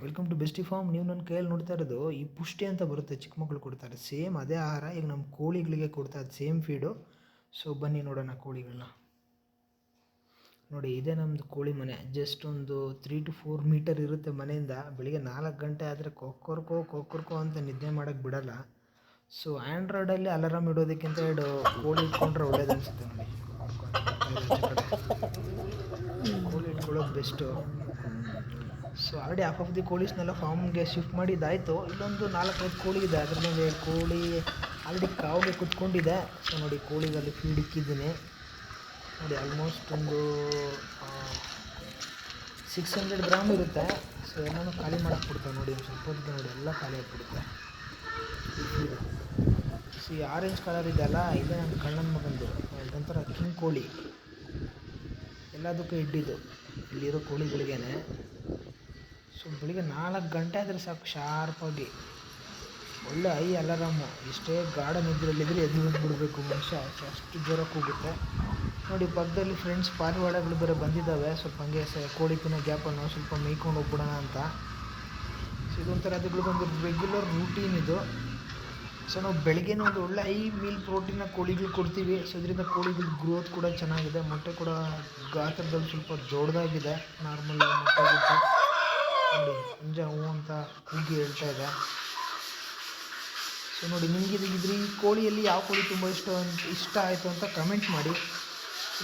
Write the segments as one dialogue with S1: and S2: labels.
S1: Welcome to bestie form. ನೀವು ನನ್ನ ಕೈಯಲ್ಲಿ ನೋಡ್ತಾ ಇರೋದು ಈ ಪುಷ್ಟಿ ಅಂತ ಬರುತ್ತೆ, ಚಿಕ್ಕ ಮಕ್ಕಳು ಕೊಡ್ತಾರೆ. ಸೇಮ್ ಅದೇ ಆಹಾರ ಈಗ ನಮ್ಮ ಕೋಳಿಗಳಿಗೆ ಕೊಡ್ತಾ ಇದ್ದು, ಸೇಮ್ ಫೀಡು. ಸೊ ಬನ್ನಿ ನೋಡೋಣ ಕೋಳಿಗಳನ್ನ. ನೋಡಿ, ಇದೇ ನಮ್ಮದು ಕೋಳಿ ಮನೆ. ಜಸ್ಟ್ ಒಂದು 3 to 4 ಮೀಟರ್ ಇರುತ್ತೆ ಮನೆಯಿಂದ. ಬೆಳಿಗ್ಗೆ 4 ಗಂಟೆ ಆದರೆ ಕೊಕ್ಕರ್ಕೋ ಅಂತ ನಿದ್ದೆ ಮಾಡೋಕ್ಕೆ ಬಿಡಲ್ಲ. ಸೊ ಆ್ಯಂಡ್ರಾಯ್ಡಲ್ಲಿ ಅಲಾರಾಮ್ ಇಡೋದಕ್ಕಿಂತ ಕೋಳಿ ಇಟ್ಕೊಂಡ್ರೆ ಒಳ್ಳೇದು ಅನಿಸುತ್ತೆ. ನೋಡಿ, ಕೋಳಿ ಇಟ್ಕೊಳ್ಳೋದು best. So already half of the ಕೋಳೀಸ್ನೆಲ್ಲ ಫಾರ್ಮ್ಗೆ ಶಿಫ್ಟ್ ಮಾಡಿದ್ದಾಯಿತು. ಇಲ್ಲೊಂದು 4-5 ಕೋಳಿ ಇದೆ. ಅದರಲ್ಲಿ 2 ಕೋಳಿ ಆಲ್ರೆಡಿ ಕಾವಿಗೆ ಕುತ್ಕೊಂಡಿದೆ. ಸೊ ನೋಡಿ, ಕೋಳಿಗಲ್ಲಿ ಫೀಡ್ ಇಕ್ಕಿದ್ದೀನಿ. ನೋಡಿ, ಆಲ್ಮೋಸ್ಟ್ ಒಂದು 600 ಗ್ರಾಮ್ ಇರುತ್ತೆ. ಸೊ ಎಲ್ಲನೂ ಖಾಲಿ ಮಾಡೋಕ್ಕೆ ಬಿಡ್ತೇವೆ. ನೋಡಿ, ಒಂದು ಸ್ವಲ್ಪ ಹೊತ್ತಿಗೆ ನೋಡಿ ಎಲ್ಲ ಖಾಲಿ ಆಗಿಬಿಡುತ್ತೆ ಈ ಫೀಡು. ಸೊ ಈ ಆರೆಂಜ್ ಕಲರ್ ಇದೆಯಲ್ಲ, ಇದೇ ನನ್ನ ಕಣ್ಣನ ಮಗಂದು. ಇದೊಂಥರ ಕಿಂಗ್ ಕೋಳಿ, ಎಲ್ಲದಕ್ಕೂ ಇಡ್ಡಿದ್ದು ಇಲ್ಲಿರೋ ಕೋಳಿಗಳಿಗೇನೆ. ಸೊ ಬೆಳಿಗ್ಗೆ 4 ಗಂಟೆ ಆದರೆ ಸಾಕು, ಶಾರ್ಪಾಗಿ ಒಳ್ಳೆ ಅಲಾರಾಮು. ಎಷ್ಟೇ ಗಾಢ ನಿದ್ರೆಯಲ್ಲಿದ್ದರೆ ಎದ್ದು ಬಂದುಬಿಡಬೇಕು ಮನುಷ್ಯ, ಅಷ್ಟು ಜೋರಾಗಿ ಹೋಗುತ್ತೆ. ನೋಡಿ, ಪಕ್ಕದಲ್ಲಿ ಫ್ರೆಂಡ್ಸ್ ಪಾರಿವಾಳಗಳು ಬೇರೆ ಬಂದಿದ್ದಾವೆ. ಸ್ವಲ್ಪ ಹಂಗೆ ಕೋಳಿ ತಿನ್ನೋ ಗ್ಯಾಪನ್ನು ಸ್ವಲ್ಪ ಮೇಯ್ಕೊಂಡು ಹೋಗ್ಬಿಡೋಣ ಅಂತ. ಸೊ ಇದೊಂಥರ ಅದಗಳಿಗೊಂದು ರೆಗ್ಯುಲರ್ ರೂಟೀನ್ ಇದು. ಸೊ ನಾವು ಬೆಳಗ್ಗೆನೇ ಒಂದು ಒಳ್ಳೆ ಮೀಲ್ ಪ್ರೋಟೀನ ಕೋಳಿಗಳು ಕೊಡ್ತೀವಿ. ಸೊ ಇದರಿಂದ ಕೋಳಿಗಳ ಗ್ರೋತ್ ಕೂಡ ಚೆನ್ನಾಗಿದೆ. ಮೊಟ್ಟೆ ಕೂಡ ಗಾತ್ರದಲ್ಲಿ ಸ್ವಲ್ಪ ದೊಡ್ಡದಾಗಿದೆ. ನಾರ್ಮಲ್ ಮೊಟ್ಟೆಗಿಂತ ನೋಡಿ, ಹುಂಜ ಹೂ ಅಂತ ಕೂಗಿ ಹೇಳ್ತಾ ಇದೆ. ಸೊ ನೋಡಿ, ನಿಮಗೆ ಈ ಕೋಳಿಯಲ್ಲಿ ಯಾವ ಕೋಳಿ ತುಂಬ ಇಷ್ಟ ಆಯಿತು ಅಂತ ಕಮೆಂಟ್ ಮಾಡಿ.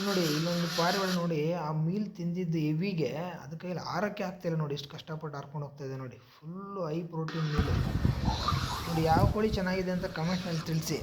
S1: ನೋಡಿ, ಇಲ್ಲೊಂದು ಪಾರಿವಾಳ ನೋಡಿ, ಆ ಮೀಲ್ ತಿಂದಿದ್ದು ಹೆವಿಗೆ ಅದ ಕೈಯಲ್ಲಿ ಆರಕ್ಕೆ ಆಗ್ತಾಯಿಲ್ಲ. ನೋಡಿ, ಎಷ್ಟು ಕಷ್ಟಪಟ್ಟು ಹಾರ್ಕೊಂಡು ಹೋಗ್ತಾಯಿದೆ. ನೋಡಿ, ಫುಲ್ಲು ಪ್ರೋಟೀನ್ ಮೀಲು. ನೋಡಿ, ಯಾವ ಕೋಳಿ ಚೆನ್ನಾಗಿದೆ ಅಂತ ಕಮೆಂಟ್ನಲ್ಲಿ ತಿಳಿಸಿ.